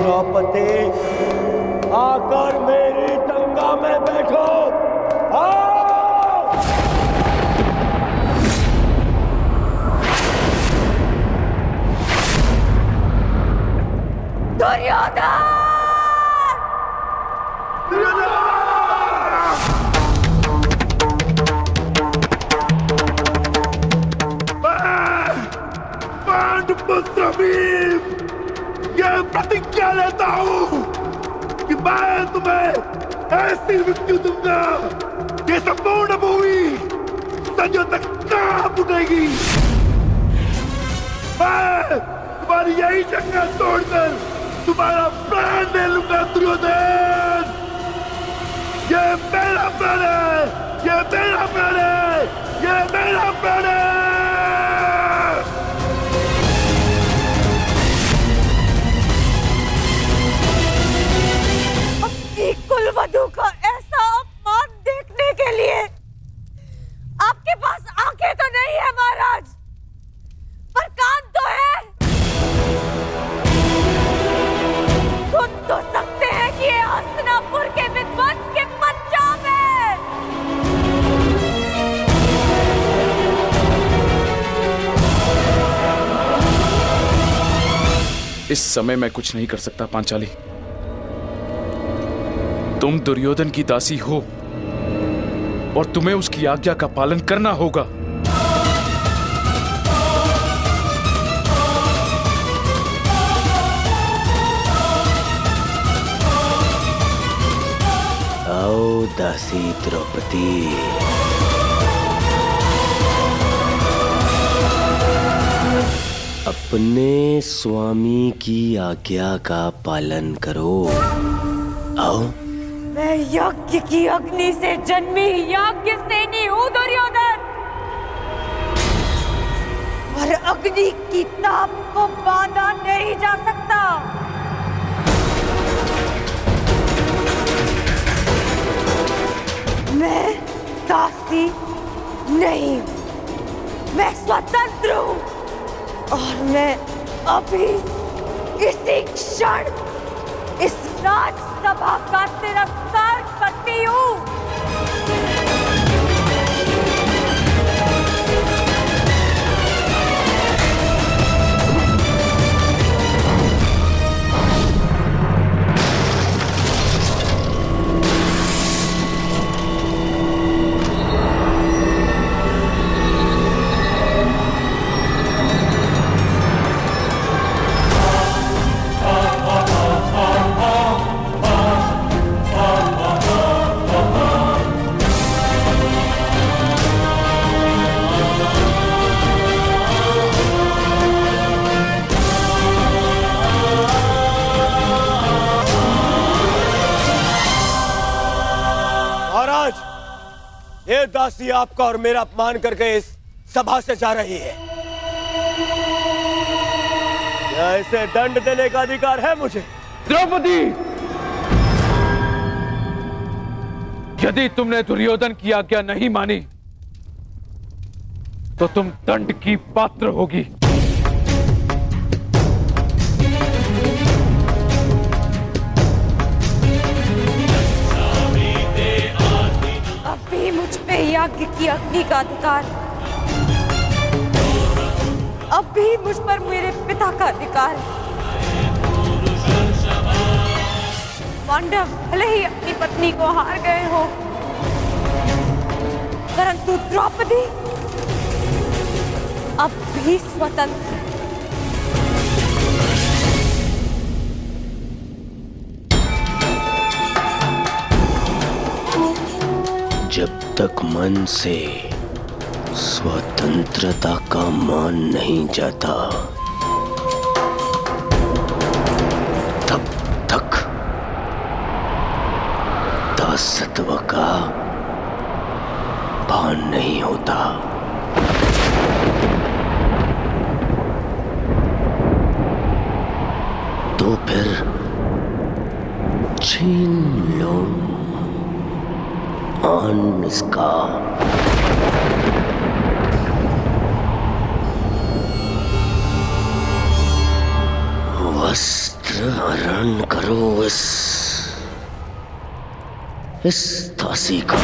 द्रौपदी, आकर मेरी गंगा में बैठो। आओ! दुर्योधन! पांडुपुत्र भीम, ये प्रतिज्ञा लेता हूं कि मैं तुम्हें ऐसी मृत्यु दूंगा कि संपूर्ण भूमि सदियों तक कांप उठेगी। मैं तुम्हारी यही जंगल तोड़कर तुम्हारा प्राण ले लूंगा दुर्योधन। ये मेरा प्राण है, ये मेरा प्राण है, ये मेरा प्राण है। कुलवधू का ऐसा अपमान देखने के लिए आपके पास आंखें तो नहीं है महाराज, पर कान तो है। सुन तो सकते हैं कि ये हस्तिनापुर के विध्वंस के पंजाब है। इस समय मैं कुछ नहीं कर सकता पांचाली। तुम दुर्योधन की दासी हो और तुम्हें उसकी आज्ञा का पालन करना होगा। आओ दासी द्रौपदी, अपने स्वामी की आज्ञा का पालन करो। आओ। मैं यज्ञ की अग्नि से जन्मी यज्ञ सेनी हूँ दुर्योधन, और अग्नि की ताप को बांधा नहीं जा सकता। मैं दासी नहीं हूँ, मैं स्वतंत्र हूँ, और मैं अभी इसी क्षण इस राजसभा का तिरस्कार करती हूँ। ये दासी आपका और मेरा अपमान करके इस सभा से जा रही है। क्या इसे दंड देने का अधिकार है मुझे? द्रौपदी, यदि तुमने दुर्योधन की आज्ञा नहीं मानी तो तुम दंड की पात्र होगी। अभी मुझ पे यज्ञ की अग्नि का अधिकार, अभी मुझ पर मेरे पिता का अधिकार। पांडव भले ही अपनी पत्नी को हार गए हो, परंतु द्रौपदी अब भी स्वतंत्र। जब तक मन से स्वतंत्रता का मान नहीं जाता, तब तक दासत्व का भान नहीं होता। तो फिर छीन लो आन इसका। वस्त्र हरण करो इस दासी का।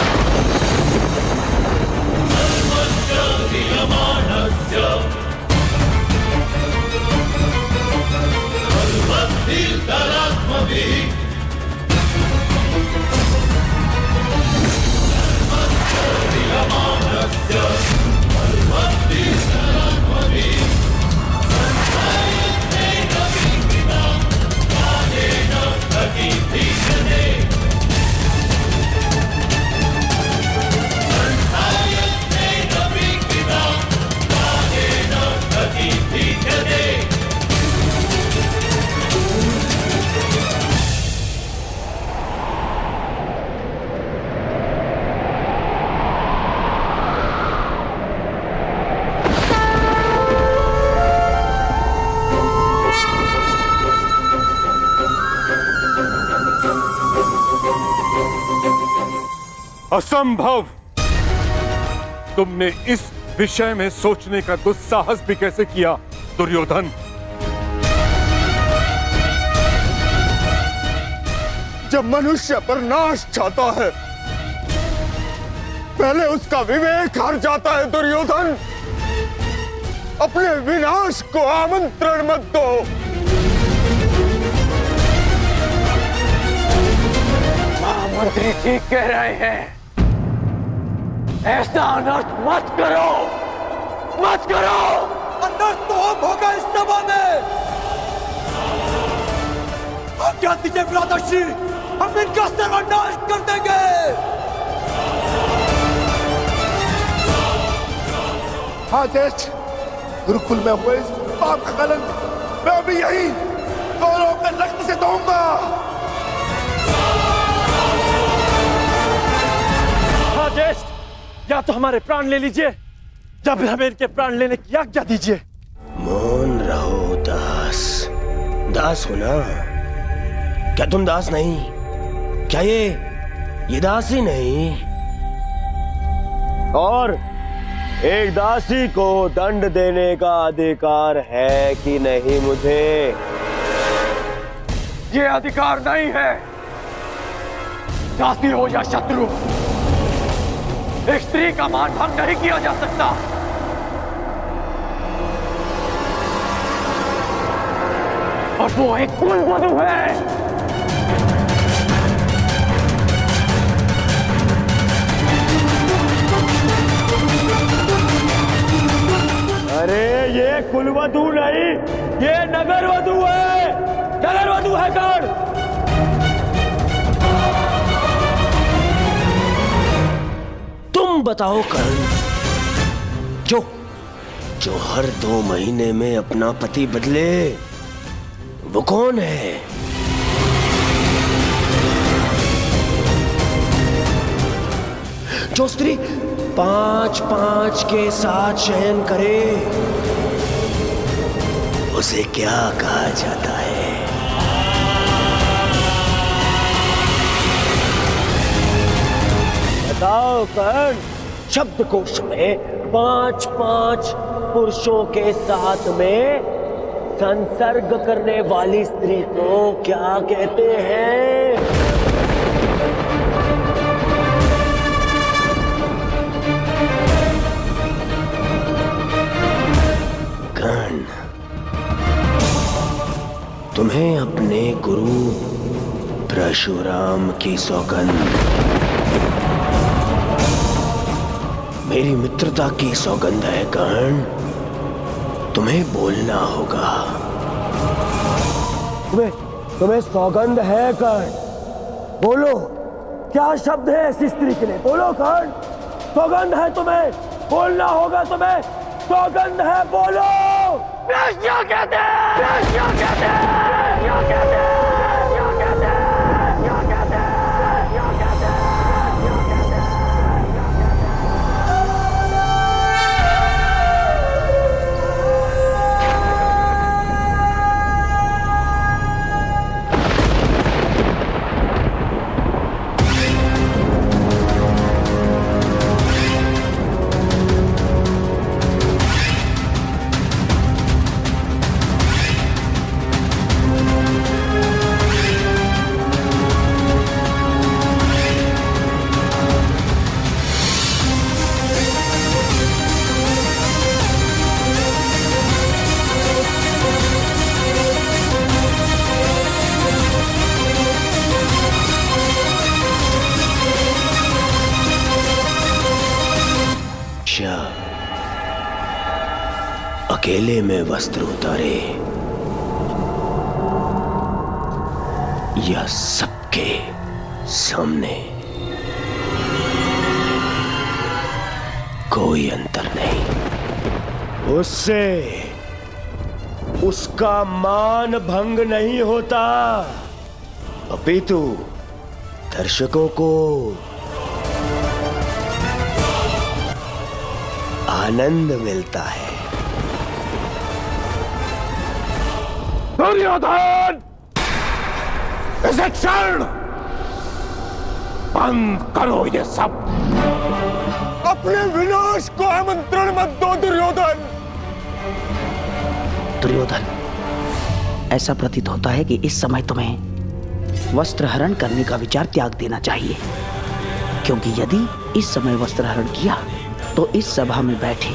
असंभव! तुमने इस विषय में सोचने का दुस्साहस भी कैसे किया दुर्योधन? जब मनुष्य पर नाश चाहता है पहले उसका विवेक हार जाता है दुर्योधन। अपने विनाश को आमंत्रण मत दो। मंत्री ठीक कह रहे हैं, ऐसा अनर्थ मत करो, मत करो। अनर्थ तो अब होगा इस सभा में। आज्ञा दीजिए भ्राताश्री, हम इनका सर्वनाश कर देंगे। हाँ देश, गुरुकुल में हुए इस पाप का कलंक मैं अभी यही कौरवों के रक्त से धोऊंगा। आदेश, या तो हमारे प्राण ले लीजिए या फिर हमें इनके प्राण लेने की आज्ञा दीजिए। मौन रहो दास। दास हो ना? क्या तुम दास नहीं? क्या ये दास ही नहीं? और एक दासी को दंड देने का अधिकार है कि नहीं मुझे? ये अधिकार नहीं है। दासी हो या शत्रु, एक स्त्री का मान भंग नहीं किया जा सकता। और वो एक कुलवधू है। अरे ये कुलवधू नहीं, ये नगरवधू है। नगरवधू है कौन? तुम बताओ कर्ण, जो हर 2 महीने में अपना पति बदले, वो कौन है? जो स्त्री 5-5 के साथ शयन करे, उसे क्या कहा जाता है? बताओ कर्ण। शब्दकोश में 5-5 पुरुषों के साथ में संसर्ग करने वाली स्त्री को क्या कहते हैं? कर्ण, तुम्हें अपने गुरु परशुराम की सौगंध, मेरी मित्रता की सौगंध है कर्ण। तुम्हें बोलना होगा। तुम्हें सौगंध है कर्ण? बोलो, क्या शब्द है ऐसी स्त्री के लिए? बोलो कर्ण, सौगंध है तुम्हें, बोलना होगा तुम्हें। सौगंध है, बोलो। क्या कहते हैं? क्या कहते हैं? क्या कहते हैं? अकेले में वस्त्र उतारे या सबके सामने, कोई अंतर नहीं। उससे उसका मान भंग नहीं होता, अपितु दर्शकों को आनंद मिलता है। दुर्योधन, इसे क्षण बंद करो ये सब। अपने विनाश को आमंत्रण मत दो दुर्योधन। दुर्योधन, ऐसा प्रतीत होता है कि इस समय तुम्हें वस्त्र हरण करने का विचार त्याग देना चाहिए, क्योंकि यदि इस समय वस्त्र हरण किया तो इस सभा में बैठे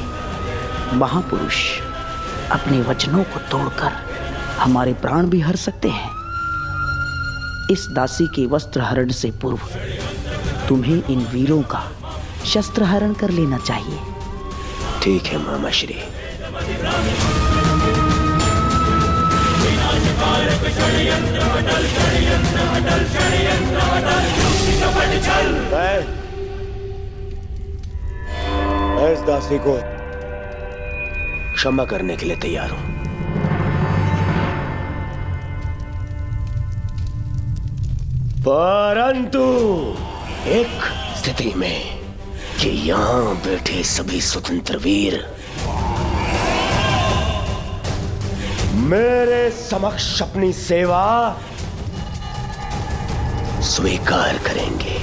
महापुरुष अपने वचनों को तोड़कर हमारे प्राण भी हर सकते हैं। इस दासी के वस्त्र हरण से पूर्व तुम्हें इन वीरों का शस्त्र हरण कर लेना चाहिए। ठीक है मामाश्री। मैं इस दासी को क्षमा करने के लिए तैयार हूं, परंतु एक स्थिति में कि यहां बैठे सभी स्वतंत्र वीर मेरे समक्ष अपनी सेवा स्वीकार करेंगे।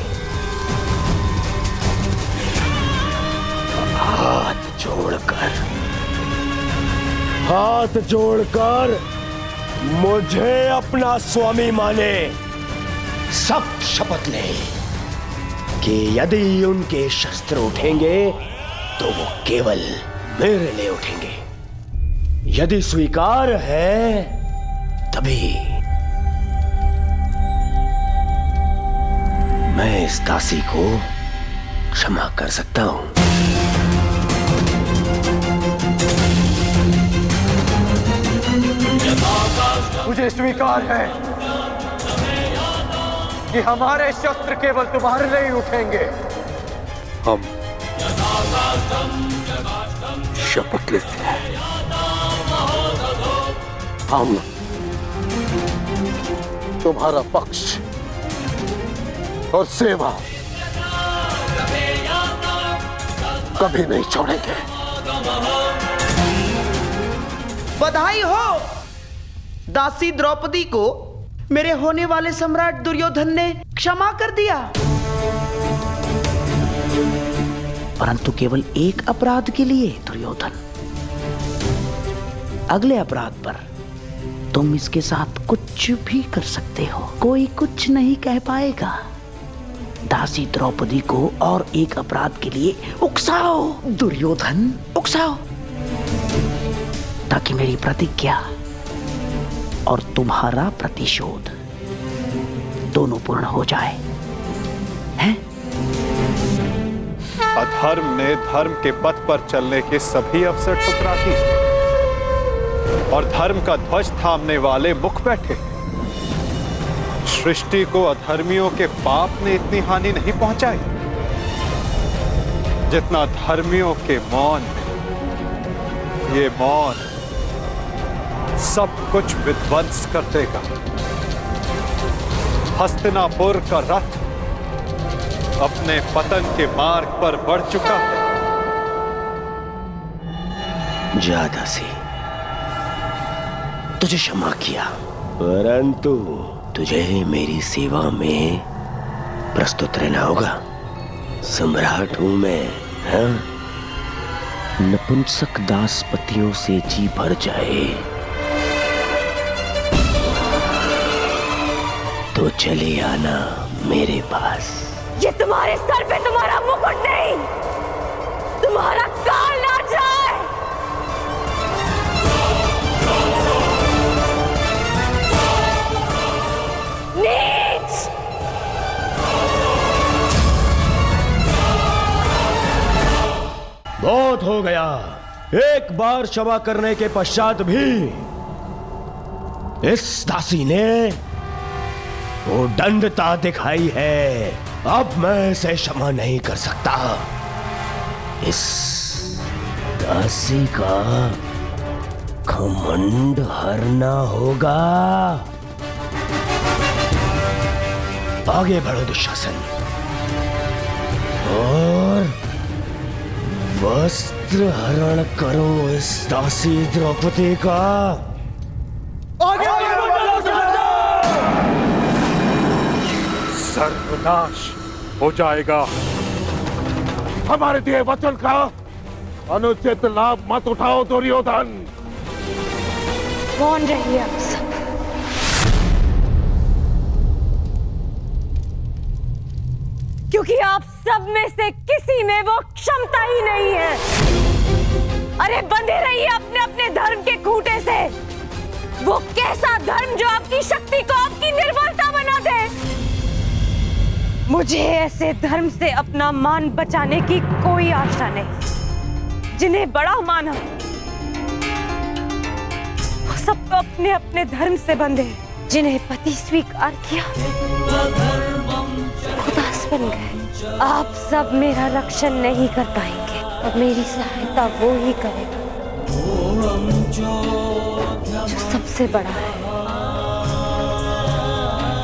हाथ जोड़कर मुझे अपना स्वामी माने, सब शपथ लें कि यदि उनके शस्त्र उठेंगे तो वो केवल मेरे लिए उठेंगे। यदि स्वीकार है तभी मैं इस दासी को क्षमा कर सकता हूं। मुझे स्वीकार है कि हमारे शस्त्र केवल तुम्हारे लिए ही उठेंगे। हम शपथ लेते हैं, हम तुम्हारा पक्ष और सेवा कभी नहीं छोड़ेंगे। बधाई हो! दासी द्रौपदी को मेरे होने वाले सम्राट दुर्योधन ने क्षमा कर दिया, परंतु केवल एक अपराध के लिए। दुर्योधन, अगले अपराध पर तुम इसके साथ कुछ भी कर सकते हो, कोई कुछ नहीं कह पाएगा। दासी द्रौपदी को और एक अपराध के लिए उकसाओ दुर्योधन, उकसाओ, ताकि मेरी प्रतिज्ञा और तुम्हारा प्रतिशोध दोनों पूर्ण हो जाए। हैं? अधर्म ने धर्म के पथ पर चलने के सभी अवसर ठुकरा दिए और धर्म का ध्वज थामने वाले मुख बैठे। सृष्टि को अधर्मियों के पाप ने इतनी हानि नहीं पहुंचाई जितना धर्मियों के मौन में। ये मौन सब कुछ विध्वंस कर देगा। हस्तिनापुर का रथ अपने पतन के मार्ग पर बढ़ चुका है। जा दासी, तुझे क्षमा किया, परंतु तुझे मेरी सेवा में प्रस्तुत रहना होगा। सम्राट हूं मैं, हाँ? नपुंसक दासपतियों से जी भर जाए तो चले आना मेरे पास। ये तुम्हारे सर पे तुम्हारा मुकुट नहीं, तुम्हारा काल ना जाए। नीच! बहुत हो गया, एक बार क्षमा करने के पश्चात भी इस दासी ने वो दंडता दिखाई है। अब मैं इसे क्षमा नहीं कर सकता। इस दासी का घमंड हरना होगा। आगे बढ़ो दुशासन और वस्त्र हरण करो इस दासी द्रौपदी का। सर्वनाश हो जाएगा। हमारे दिए वचन का अनुचित लाभ मत उठाओ दुर्योधन। कौन रहिए आप सब? क्योंकि आप सब में से किसी में वो क्षमता ही नहीं है। अरे बंधे रहिए अपने अपने धर्म के खूंटे से। वो कैसा धर्म जो आपकी शक्ति को आपकी निर्बलता बना दे। मुझे ऐसे धर्म से अपना मान बचाने की कोई आशा नहीं। जिन्हें बड़ा माना वो सब तो अपने अपने धर्म से बंधे। जिन्हें पति स्वीकार किया खुदास बन गए। आप सब मेरा रक्षण नहीं कर पाएंगे। अब मेरी सहायता वो ही करेगा जो सबसे बड़ा है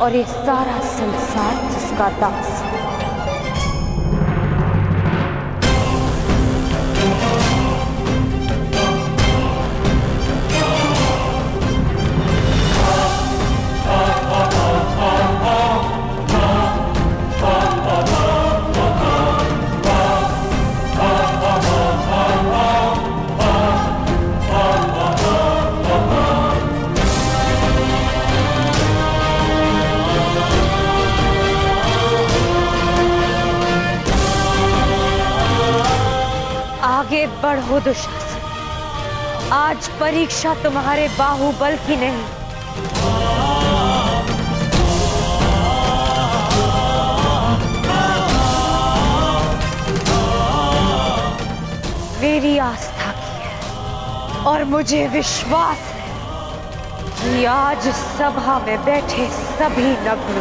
और ये सारा संसार जिसका दास है। आगे बढ़ो दुशासन। आज परीक्षा तुम्हारे बाहुबल की नहीं, मेरी आस्था की है। और मुझे विश्वास है कि आज सभा में बैठे सभी नग्न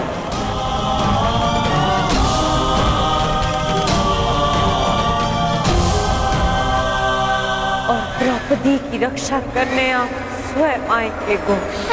और द्रौपदी की रक्षा करने आप स्वयं आएंगे गोविंद।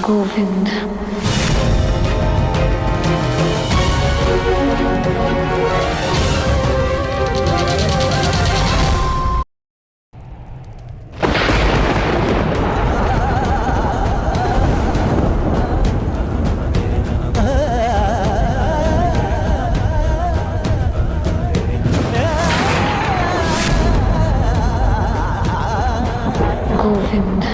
गोविंद गोविंद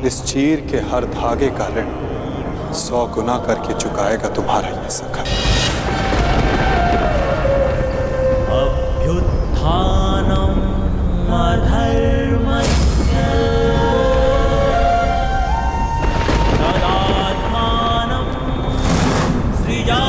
इस चीर के हर धागे का ऋण 100 गुना करके चुकाएगा तुम्हारा ये सखा। अभ्युत्थानम् अधर्मस्य तदात्मानं सृजा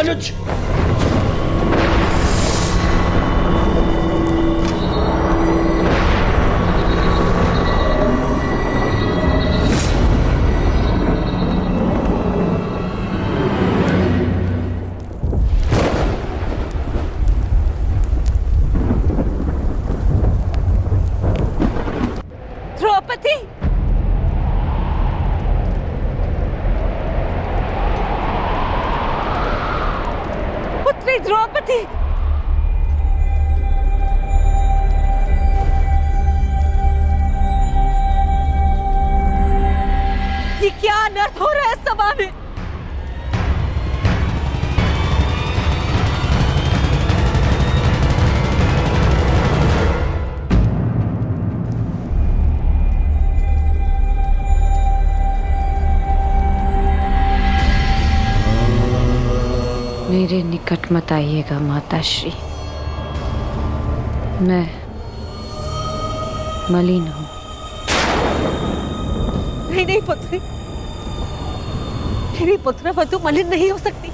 Ch-ch-ch-ch. द्रौपदी, पुत्री द्रौपदी, ये क्या अनर्थ हो रहा है सभा में? मेरे निकट मत आइएगा माताश्री। मैं मलिन हूँ। नहीं नहीं पुत्री, मेरी पुत्र वधु मलिन नहीं हो सकती।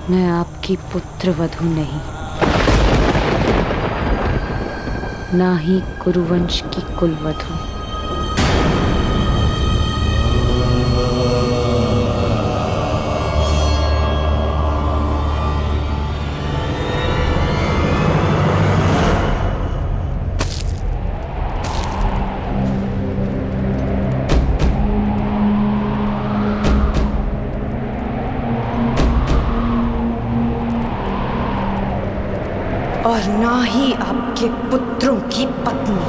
मैं आपकी पुत्र वधू नहीं, ना ही कुरुवंश की कुलवधू। और ना ही आपके पुत्रों की पत्नी।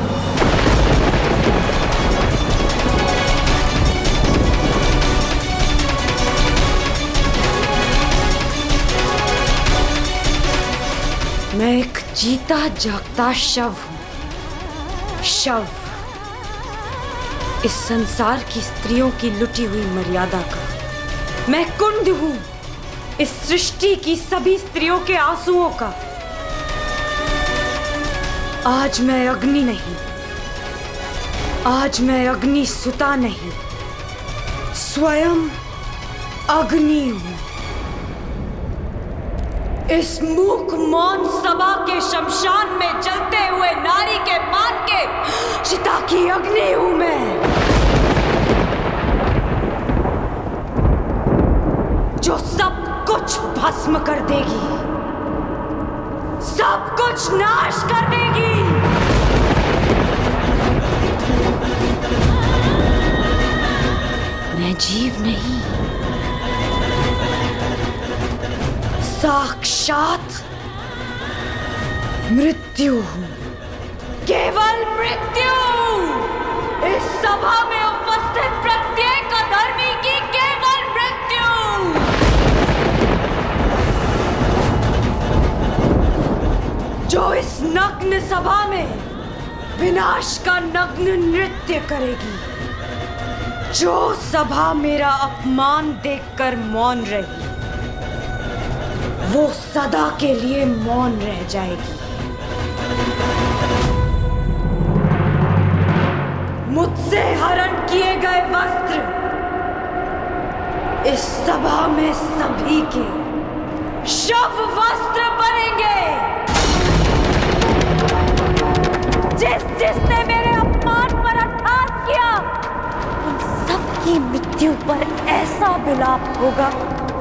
मैं एक जीता जागता शव हूं। शव इस संसार की स्त्रियों की लुटी हुई मर्यादा का। मैं कुंड हूं इस सृष्टि की सभी स्त्रियों के आंसुओं का। आज मैं अग्नि नहीं, आज मैं अग्नि सुता नहीं, स्वयं अग्नि हूं। इस मूक मौन सभा के शमशान में जलते हुए नारी के मान के चिता की अग्नि हूं मैं, जो सब कुछ भस्म कर देगी, सब कुछ नाश कर देगी। मैं जीव नहीं, साक्षात मृत्यु हूं, केवल मृत्यु। इस सभा में उपस्थित प्रत्येक अधर्मी की केवल मृत्यु। जो इस नग्न सभा में विनाश का नग्न नृत्य करेगी, जो सभा मेरा अपमान देखकर मौन रही, वो सदा के लिए मौन रह जाएगी। मुझसे हरण किए गए वस्त्र इस सभा में सभी के शव वस्त्र बनेंगे। जिसने मेरे अपमान पर अट्टहास किया, उन सबकी मृत्यु पर ऐसा विलाप होगा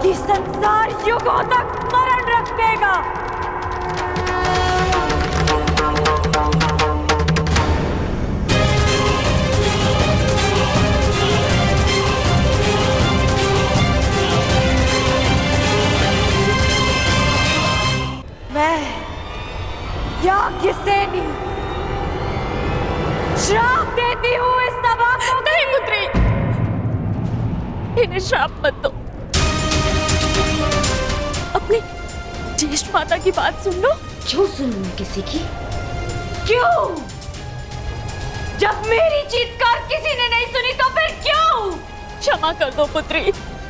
कि संसार युगों तक स्मरण रखेगा। मैं याज्ञसेनी श्राप देती हूँ इस सभा को। नहीं पुत्री, इन्हें श्राप मत दो। अपनी ज्येष्ठ माता की बात सुन लो। क्यों सुनूं मैं किसी की? क्यों? जब मेरी चीत्कार किसी ने नहीं सुनी तो फिर क्यों? क्षमा कर दो पुत्री।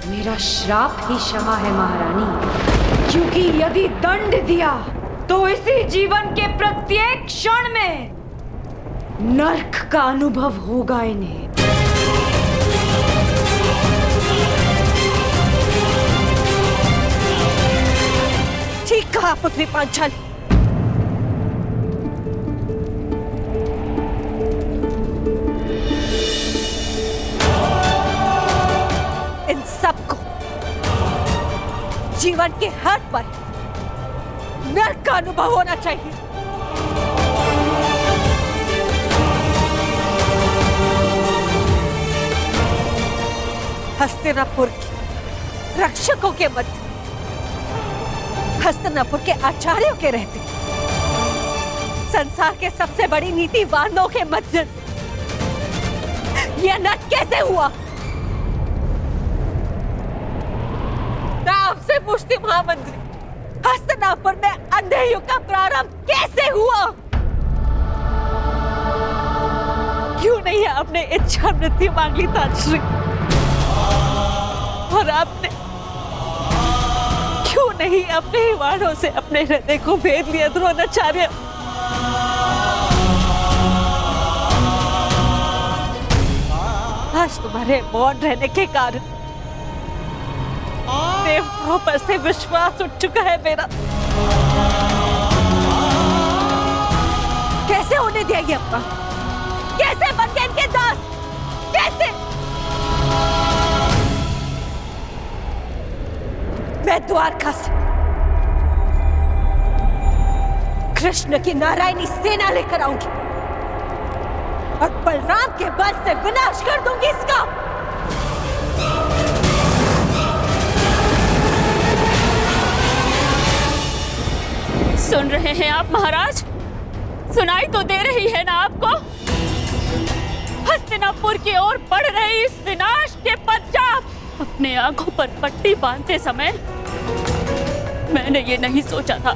मेरा श्राप ही क्षमा है महारानी, क्योंकि यदि दंड दिया तो इसी जीवन के प्रत्येक क्षण में नर्क का अनुभव होगा इन्हें। कहा पुत्री पांचाली? इन सबको जीवन के हर पल नर्क का अनुभव होना चाहिए। हस्तिनापुर के रक्षकों के मध्य, हस्तिनापुर के आचार्यों के रहते, संसार के सबसे बड़ी नीतिवानों के मध्य यह नट कैसे हुआ? मैं आपसे पूछती महामंत्री, हस्तिनापुर में अंधे युग का प्रारंभ कैसे हुआ? क्यों नहीं आपने इच्छा मृत्यु मांग ली ताजश्री? और आपने क्यों नहीं अपने ही वाणों से अपने हृदय को भेद लिया द्रोणाचार्य? आज तुम्हारे मौन रहने के कारण देवताओं पर से विश्वास उठ चुका है मेरा। कैसे होने दिया ये अपना? कैसे बन गए इनके दास? कैसे? मैं द्वारका से कृष्ण की नारायणी सेना लेकर आऊंगी और बलराम के बल से विनाश कर दूंगी इसका। सुन रहे हैं आप महाराज? सुनाई तो दे रही है ना आपको? हस्तिनापुर की ओर बढ़ रही इस विनाश के पश्चात अपने आंखों पर पट्टी बांधते समय मैंने ये नहीं सोचा था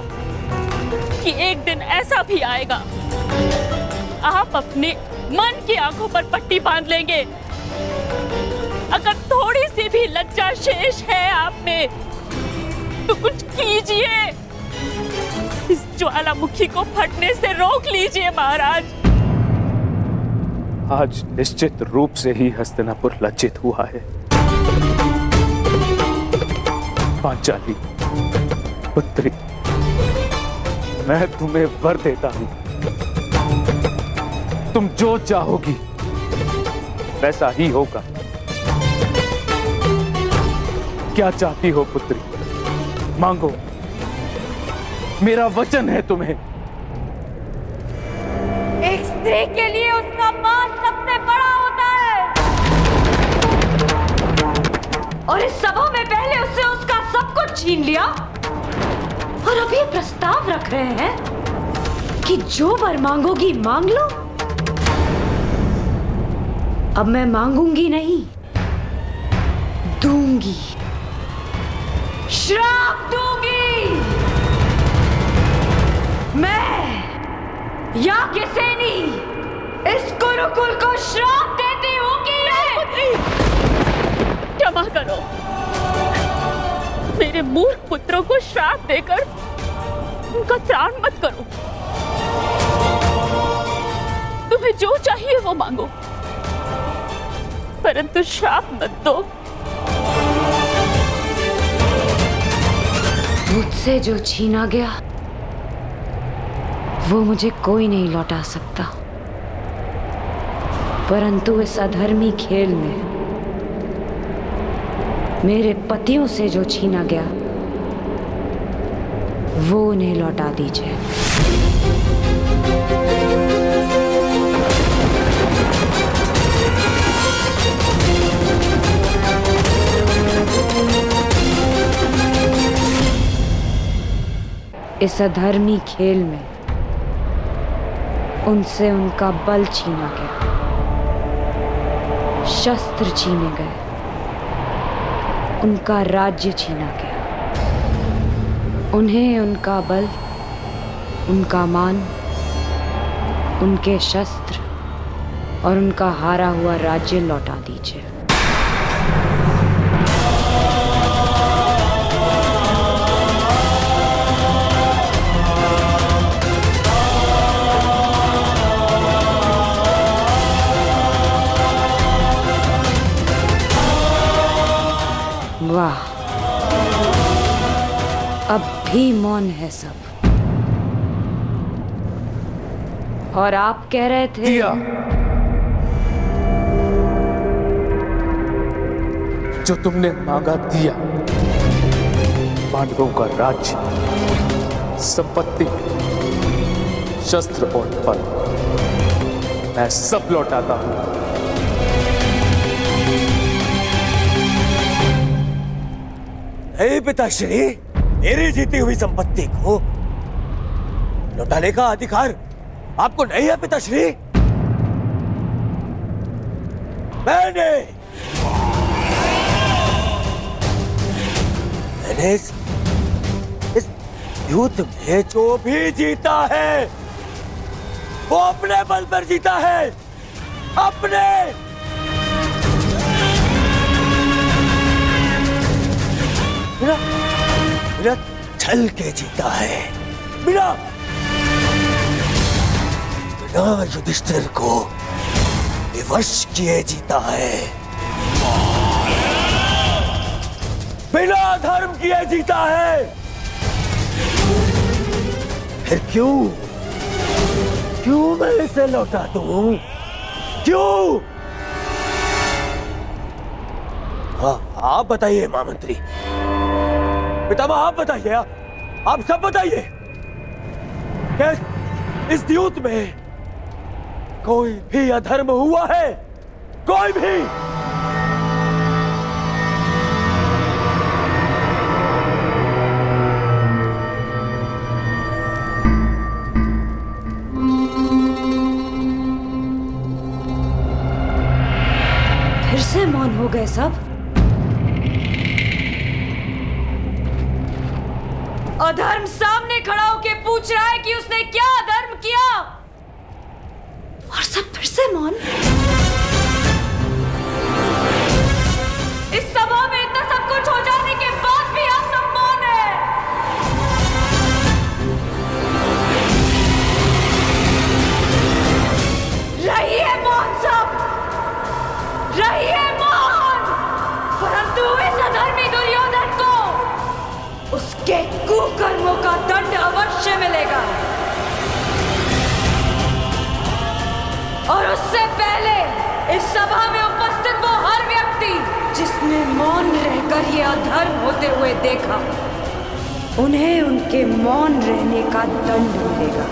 कि एक दिन ऐसा भी आएगा, आप अपने मन की आंखों पर पट्टी बांध लेंगे। अगर थोड़ी सी भी लज्जा शेष है आप में तो कुछ कीजिए, इस ज्वालामुखी को फटने से रोक लीजिए महाराज। आज निश्चित रूप से ही हस्तिनापुर लज्जित हुआ है। पांचाली पुत्री, मैं तुम्हें वर देता हूं, तुम जो चाहोगी वैसा ही होगा। क्या चाहती हो पुत्री? मांगो, मेरा वचन है तुम्हें। एक स्त्री के लिए उसका मान सबसे बड़ा होता है और इस सभा में पहले उससे उसका सब कुछ छीन लिया और अभी प्रस्ताव रख रहे हैं कि जो वर मांगोगी मांग लो। अब मैं मांगूंगी नहीं, दूंगी, श्राप दूंगी। मैं याज्ञसेनी इस गुरुकुल को श्राप देती हूँ कि क्षमा करो, मेरे मूर्ख पुत्रों को श्राप देकर उनका त्राण मत करो। तुम्हें जो चाहिए वो मांगो, परंतु श्राप मत दो। मुझसे जो छीना गया वो मुझे कोई नहीं लौटा सकता, परंतु इस अधर्मी खेल में मेरे पतियों से जो छीना गया वो उन्हें लौटा दीजिए। इस अधर्मी खेल में उनसे उनका बल छीना गया, शस्त्र छीने गए, उनका राज्य छीना गया। उन्हें उनका बल, उनका मान, उनके शस्त्र और उनका हारा हुआ राज्य लौटा दीजिए। वाह, अब भी मौन है सब। और आप कह रहे थे दिया, जो तुमने मांगा दिया, पांडवों का राज्य, संपत्ति, शस्त्र और बल, मैं सब लौटाता हूं। नहीं पिताश्री, मेरी जीती हुई संपत्ति को लौटाने का अधिकार आपको नहीं है पिताश्री। मैंने इस युद्ध में जो भी जीता है वो अपने बल पर जीता है, अपने। बिना छल के जीता है, बिना युधिष्ठिर को विवश किए जीता है, बिना धर्म किए जीता है। फिर क्यों मैं इसे लौटा दूं? क्यों? हाँ, आप बताइए महामंत्री, पितामह आप बताइए, आप सब बताइए, क्या इस युद्ध में कोई भी अधर्म हुआ है? कोई भी? फिर से मौन हो गए सब। अधर्म सामने खड़ा होके पूछ रहा है कि उसने क्या अधर्म किया, और सब फिर से मौन। इस सभा में इतना सब कुछ हो जाने के बाद भी आप सब मौन है। रहिए मौन सब, रहिए मौन, परंतु इस अधर्मी दुर्योधन को उसके कुकर्मों का दंड अवश्य मिलेगा। और उससे पहले इस सभा में उपस्थित वो हर व्यक्ति जिसने मौन रहकर ये अधर्म होते हुए देखा, उन्हें उनके मौन रहने का दंड मिलेगा।